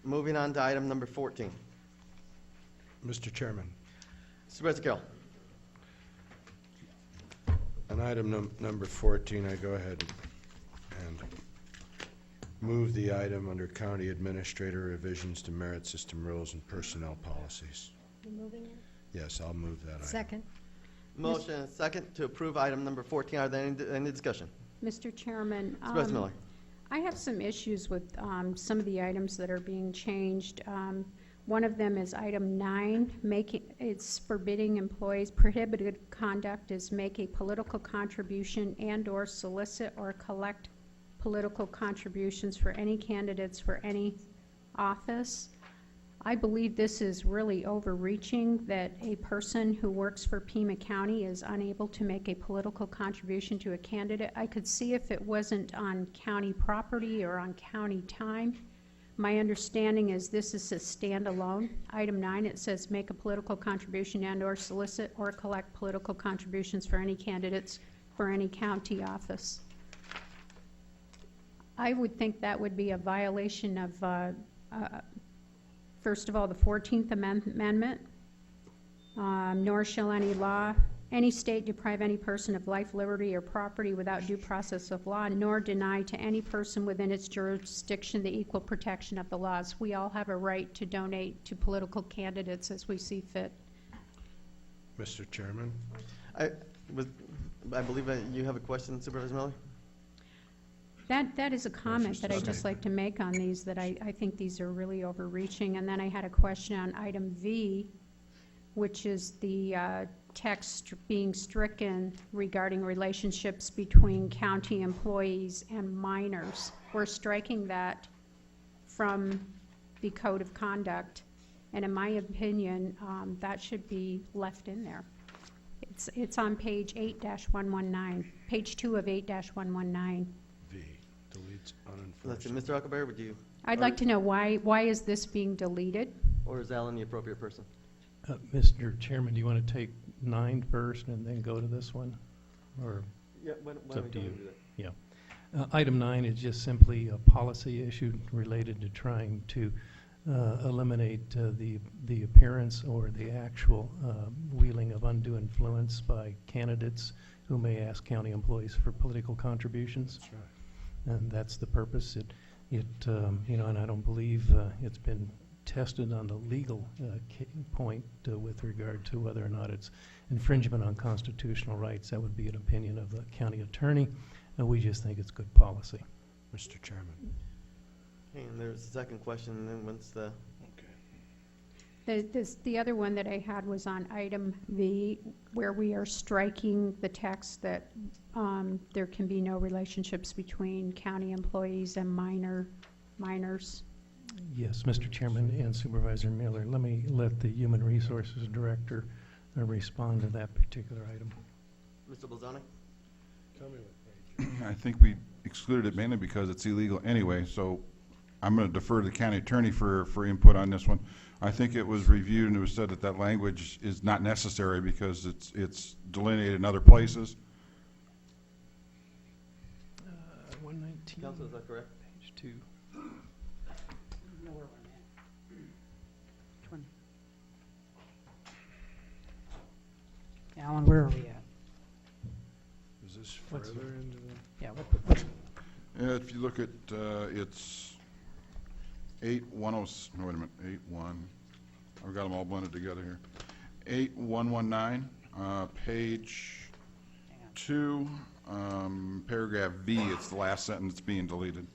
Moving on to item number 14. Mr. Chairman, Supervisor Carroll. on item number 14, I go ahead and move the item under County Administrator revisions to merit system rules and personnel policies. You moving it? Yes, I'll move that item. Second. Motion and second to approve item number 14. Are there any discussion? Mr. Chairman, Supervisor Miller. I have some issues with some of the items that are being changed. One of them is item 9, it's forbidding employees, prohibited conduct is make a political contribution and/or solicit or collect political contributions for any candidates for any office. I believe this is really overreaching, that a person who works for Pima County is unable to make a political contribution to a candidate. I could see if it wasn't on county property or on county time. My understanding is this is a standalone. Item 9, it says make a political contribution and/or solicit or collect political contributions for any candidates for any county office. I would think that would be a violation of first of all, the 14th Amendment, nor shall any state deprive any person of life, liberty, or property without due process of law, nor deny to any person within its jurisdiction the equal protection of the laws. We all have a right to donate to political candidates as we see fit. Mr. Chairman? I believe you have a question, Supervisor Miller? That is a comment that I'd just statement. like to make on these, that I think these are really overreaching. And then I had a question on item V, which is the text being stricken regarding relationships between county employees and minors. We're striking that from the Code of Conduct, and in my opinion, that should be left in there. It's on page 8-119, page 2 of 8-119. V, deletes Let's see, unenforceable. Mr. Huckleberry, would you? I'd like to know why is this being deleted? Or is Alan the appropriate person? Mr. Chairman, do you want to take 9 first and then go to this one? Or Yeah, why It's don't up we to go you. and do that? item 9 is just simply a policy issue related to trying to eliminate the appearance or the actual wielding of undue influence by candidates who may ask county employees for political contributions. That's right. And that's the purpose. And I don't believe it's been tested on the legal point with regard to whether or not it's infringement on constitutional rights. That would be an opinion of the county attorney. And we just think it's good policy. Mr. Chairman? Okay, and there's a second question, and then once the, The other one that I had was on item V, where we are striking the text that there can be no relationships between county employees and minors. Yes, Mr. Chairman and Supervisor Miller, let me let the Human Resources Director respond to that particular item. Mr. Bolzani? Tell me what page. I think we excluded it mainly because it's illegal anyway, so I'm going to defer to the county attorney for input on this one. I think it was reviewed and it was said that that language is not necessary because it's delineated in other places. 119, Counsel, is that correct? page 2. Know where we're at. 20. Alan, where are we at? Is this What's- further into the? Yeah, what's, If you look at, it's 810, no, wait a minute, 81, I've got them all blended together here. 8119, page hang on. 2, paragraph V, it's the last sentence being deleted.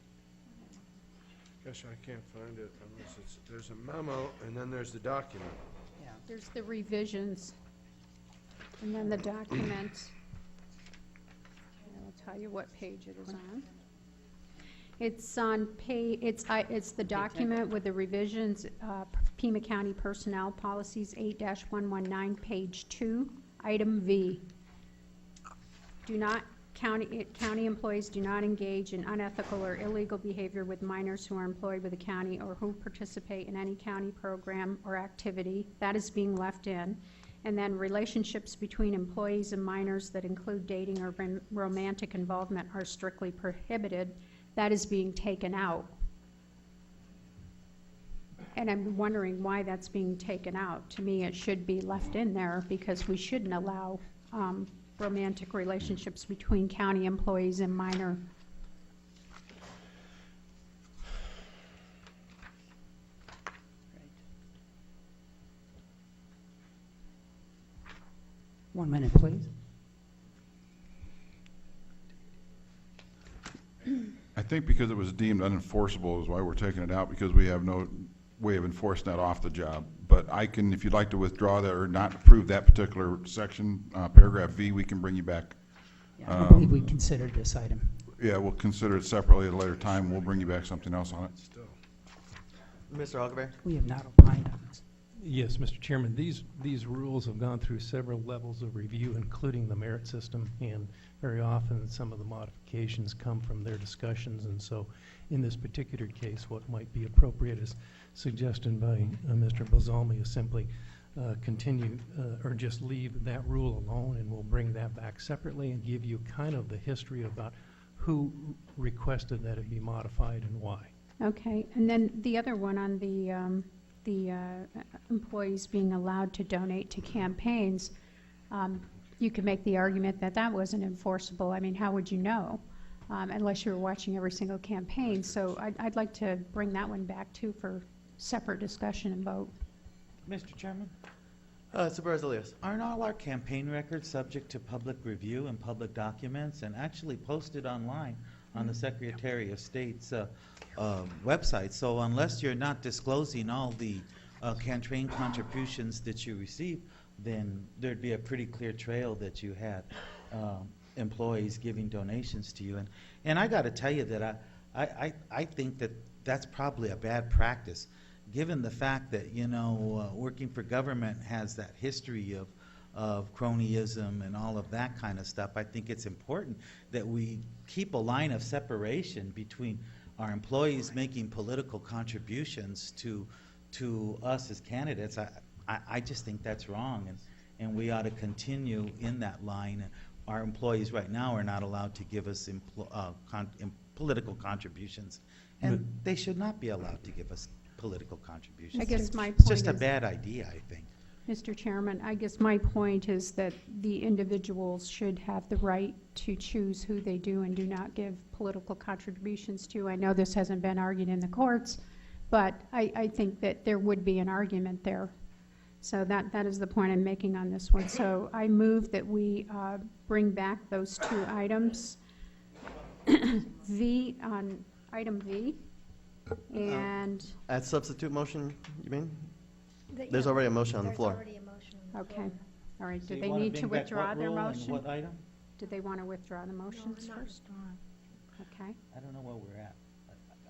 Gosh, I can't find it unless there's a memo and then there's the document. Yeah, There's the revisions, and then the documents. And I'll tell you what page it is on. It's on it's the document with the revisions, Pima County Personnel Policies 8-119, page 2, item V. County employees do not engage in unethical or illegal behavior with minors who are employed with the county or who participate in any county program or activity. That is being left in. And then relationships between employees and minors that include dating or romantic involvement are strictly prohibited. That is being taken out. And I'm wondering why that's being taken out. To me, it should be left in there because we shouldn't allow romantic relationships between county employees and minor. One minute, please. I think because it was deemed unenforceable is why we're taking it out, because we have no way of enforcing that off the job. But I can, if you'd like to withdraw that or not approve that particular section, paragraph V, we can bring you back. Yeah, I believe we considered this item. Yeah, we'll consider it separately at a later time. We'll bring you back something else on it. Mr. Huckabee? We have not opined on this. Yes, Mr. Chairman, these rules have gone through several levels of review, including the merit system, and very often some of the modifications come from their discussions. And so in this particular case, what might be appropriate is suggested by Mr. Balzami is simply continue or just leave that rule alone, and we'll bring that back separately and give you kind of the history about who requested that it be modified and why. Okay, and then the other one on the employees being allowed to donate to campaigns, you could make the argument that that wasn't enforceable. I mean, how would you know unless you were watching every single campaign? So I'd like to bring that one back too for separate discussion and vote. Mr. Chairman, Supervisor Elias? aren't all our campaign records subject to public review and public documents and actually posted online on the Secretary of State's website? So unless you're not disclosing all the campaign contributions that you receive, then there'd be a pretty clear trail that you had employees giving donations to you. And I got to tell you that I think that that's probably a bad practice, given the fact that, you know, working for government has that history of cronyism and all of that kind of stuff. I think it's important that we keep a line of separation between our employees making political contributions to us as candidates. I just think that's wrong, and we ought to continue in that line. Our employees right now are not allowed to give us political contributions, and they should not be allowed to give us political contributions. I guess my It's point just a is, bad idea, I think. Mr. Chairman, I guess my point is that the individuals should have the right to choose who they do and do not give political contributions to. I know this hasn't been argued in the courts, but I think that there would be an argument there. So that is the point I'm making on this one. So I move that we bring back those two items, V, on item V, and, As substitute motion, you mean? That- There's yeah, already a motion on the floor. There's already a motion on the okay. floor. All right, So do you they wanna need to bring back withdraw what their rule and motion? what item? Do they want to withdraw the motion No, not first? withdrawn. Okay. I don't know where we're at.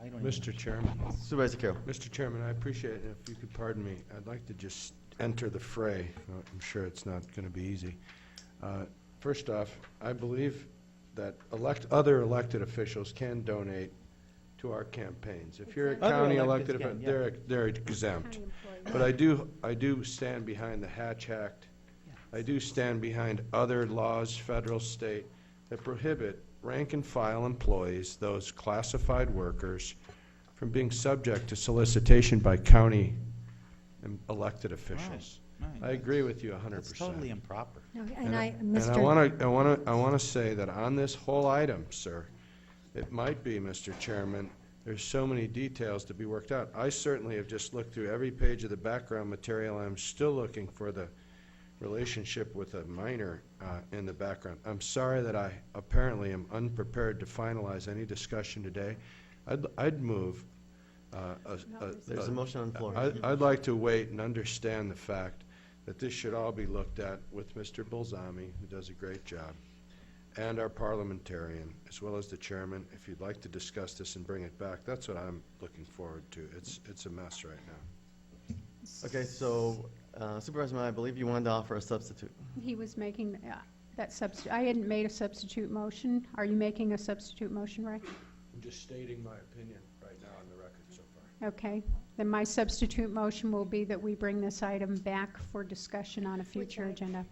I don't even. Mr. Chairman, Supervisor Carroll? Mr. Chairman, I appreciate it. If you could pardon me, I'd like to just enter the fray. I'm sure it's not going to be easy. First off, I believe that other elected officials can donate to our campaigns. If you're a Exactly. Other county electeds elected, can, official, yeah. they're exempt. County employees. But I do stand behind the Hatch Act. I do stand behind other laws, federal, state, that prohibit rank-and-file employees, those classified workers, from being subject to solicitation by county elected officials. Right, I agree with you 100%. That's totally improper. No, And I Mr. want to say that on this whole item, sir, it might be, Mr. Chairman, there's so many details to be worked out. I certainly have just looked through every page of the background material. I'm still looking for the relationship with a minor in the background. I'm sorry that I apparently am unprepared to finalize any discussion today. I'd move. There's a motion on the floor. I'd like to wait and understand the fact that this should all be looked at with Mr. Balzami, who does a great job, and our parliamentarian, as well as the chairman. If you'd like to discuss this and bring it back, that's what I'm looking forward to. It's a mess right now. Okay, so Supervisor Miller, I believe you wanted to offer a substitute. He was making that substitute. I hadn't made a substitute motion. Are you making a substitute motion, Ray? I'm just stating my opinion right now on the record so far. Okay. Then my substitute motion will be that we bring this item back for discussion on a future agenda.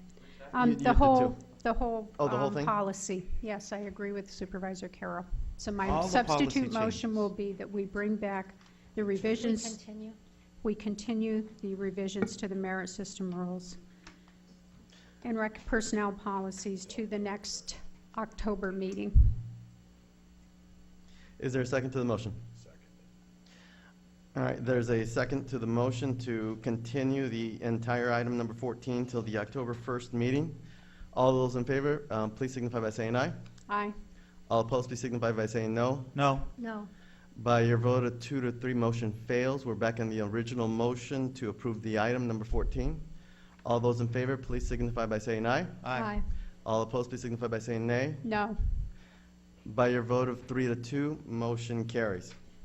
You did The whole Oh, the whole thing? policy. Yes, I agree with Supervisor Carroll. So my All the substitute policy motion changes. will be that we bring back the Can we revisions. continue? we continue the revisions to the merit system rules and personnel policies to the next October meeting. Is there a second to the motion? Second. All right, there's a second to the motion to continue the entire item number 14 till the October 1st meeting. All those in favor, please signify by saying aye. Aye. All opposed, please signify by saying no. No. No. By your vote of 2 to 3, motion fails. We're back in the original motion to approve the item number 14. All those in favor, please signify by saying aye. Aye. All opposed, please signify by saying nay. No. By your vote of 3 to 2, motion carries.